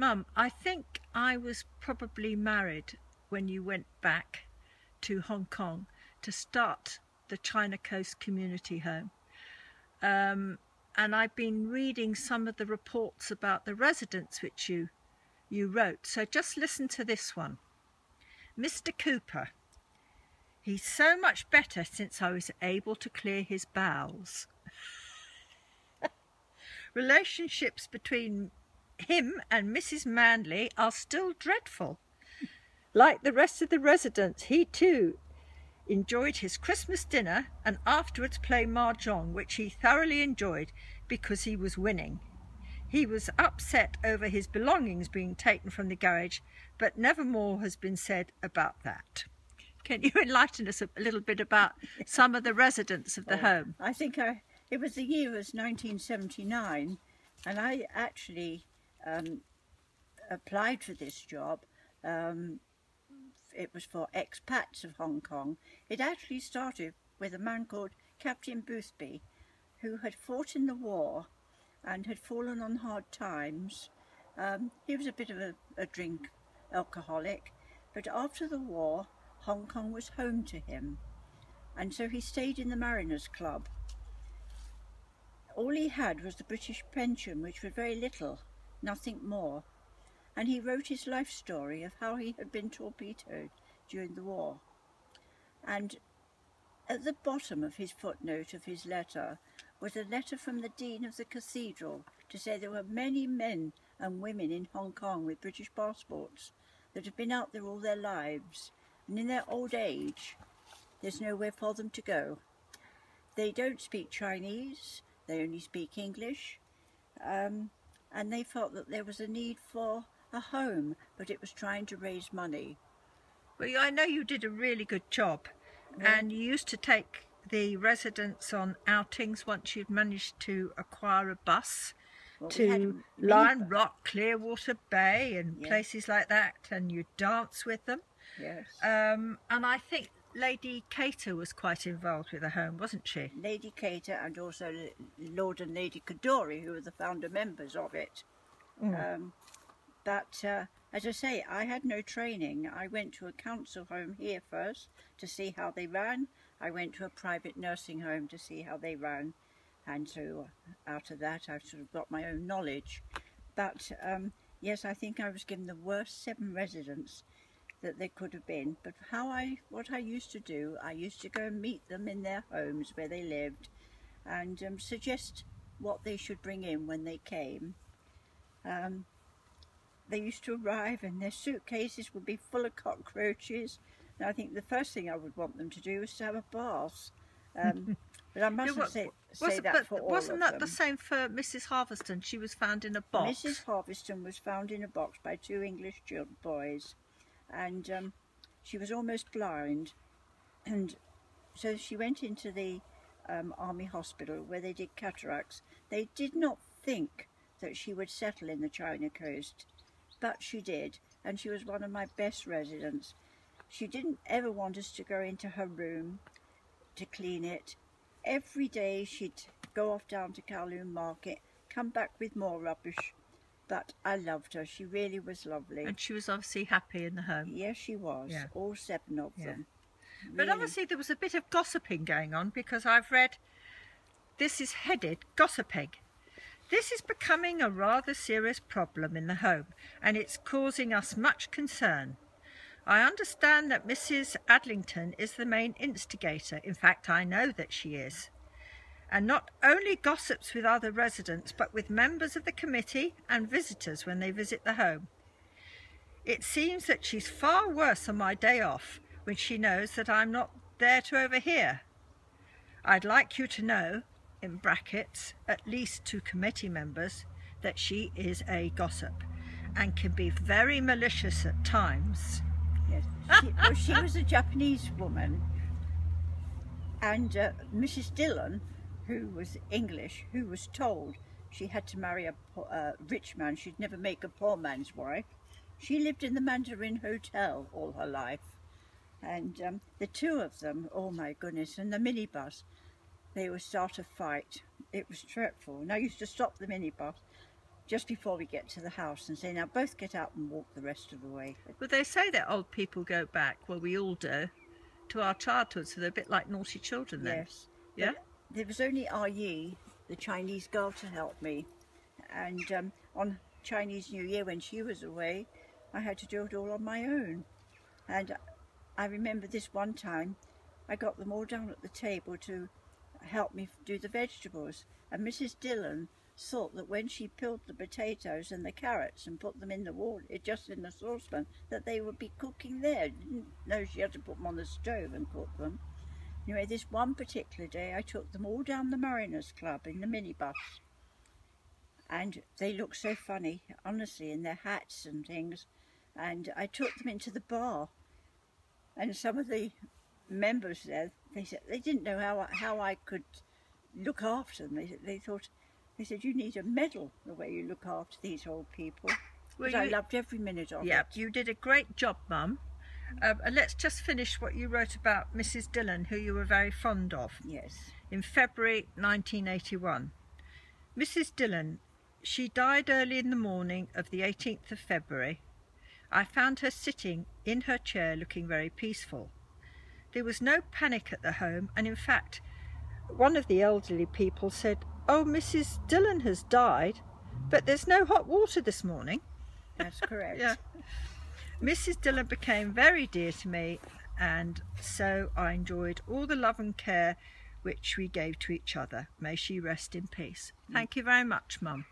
Mum, I think I was probably married when you went back to Hong Kong to start the China Coast Community Home. And I've been reading some of the reports about the residents which you wrote. So just listen to this one. Mr. Cooper, he's so much better since I was able to clear his bowels. Relationships between him and Mrs. Manley are still dreadful. Like the rest of the residents, he too enjoyed his Christmas dinner and afterwards played mahjong, which he thoroughly enjoyed because he was winning. He was upset over his belongings being taken from the garage, but never more has been said about that. Can you enlighten us a little bit about some of the residents of the home? I think it was the year was 1979, and I actually applied for this job. It was for expats of Hong Kong. It actually started with a man called Captain Boothby, who had fought in the war and had fallen on hard times. He was a bit of a drink alcoholic, but after the war, Hong Kong was home to him, and so he stayed in the Mariners Club. All he had was the British pension, which was very little, nothing more. And he wrote his life story of how he had been torpedoed during the war. And at the bottom of his footnote of his letter was a letter from the Dean of the Cathedral to say there were many men and women in Hong Kong with British passports that have been out there all their lives, and in their old age there's nowhere for them to go. They don't speak Chinese, they only speak English, and they felt that there was a need for a home, but it was trying to raise money. Well, I know you did a really good job, and you used to take the residents on outings once you'd managed to acquire a bus to Lion Rock, Clearwater Bay and places like that, and you'd dance with them. Yes. And I think Lady Cater was quite involved with the home, wasn't she? Lady Cater and also Lord and Lady Kadori, who were the founder members of it. But as I say, I had no training. I went to a council home here first to see how they ran. I went to a private nursing home to see how they ran. And so out of that, I've sort of got my own knowledge. But yes, I think I was given the worst 7 residents that they could have been. But what I used to do, I used to go and meet them in their homes where they lived and suggest what they should bring in when they came. They used to arrive and their suitcases would be full of cockroaches. And I think the first thing I would want them to do was to have a bath. But I mustn't say that for all of them. Wasn't that the same for Mrs. Harveston? She was found in a box. Mrs. Harveston was found in a box by 2 English boys, and she was almost blind. And so she went into the army hospital where they did cataracts. They did not think that she would settle in the China Coast, but she did, and she was one of my best residents. She didn't ever want us to go into her room to clean it. Every day she'd go off down to Kowloon Market, come back with more rubbish, but I loved her. She really was lovely. And she was obviously happy in the home. Yes, she was, all 7 of them. But Really. obviously there was a bit of gossiping going on, because I've read, this is headed gossiping. This is becoming a rather serious problem in the home, and it's causing us much concern. I understand that Mrs. Adlington is the main instigator. In fact, I know that she is. And not only gossips with other residents, but with members of the committee and visitors when they visit the home. It seems that she's far worse on my day off, when she knows that I'm not there to overhear. I'd like you to know, in brackets, at least to committee members, that she is a gossip and can be very malicious at times. Yes. She was a Japanese woman, and Mrs. Dillon, who was English, who was told she had to marry a rich man, she'd never make a poor man's wife. She lived in the Mandarin Hotel all her life, and the 2 of them, oh my goodness, and the minibus, they would start a fight. It was dreadful, and I used to stop the minibus just before we get to the house and say, now both get out and walk the rest of the way. But they say that old people go back, well, we all do, to our childhood, so they're a bit like naughty children then. Yes. Yeah? But there was only Ah Yi, the Chinese girl, to help me. And on Chinese New Year, when she was away, I had to do it all on my own. And I remember this one time, I got them all down at the table to help me do the vegetables. And Mrs. Dillon thought that when she peeled the potatoes and the carrots and put them in the water, just in the saucepan, that they would be cooking there. Didn't know she had to put them on the stove and cook them. Anyway, this one particular day, I took them all down the Mariners Club in the minibus. And they looked so funny, honestly, in their hats and things. And I took them into the bar. And some of the members there, they said they didn't know how I could look after them. They said, you need a medal the way you look after these old people. Well, I loved every minute of it. Yeah, you did a great job, Mum. And let's just finish what you wrote about Mrs. Dillon, who you were very fond of. Yes. In February 1981. Mrs. Dillon, she died early in the morning of the 18th of February. I found her sitting in her chair looking very peaceful. There was no panic at the home, and in fact, one of the elderly people said, "Oh, Mrs. Dillon has died, but there's no hot water this morning." That's correct. Yeah. Mrs. Dillon became very dear to me, and so I enjoyed all the love and care which we gave to each other. May she rest in peace. Thank you very much, Mum.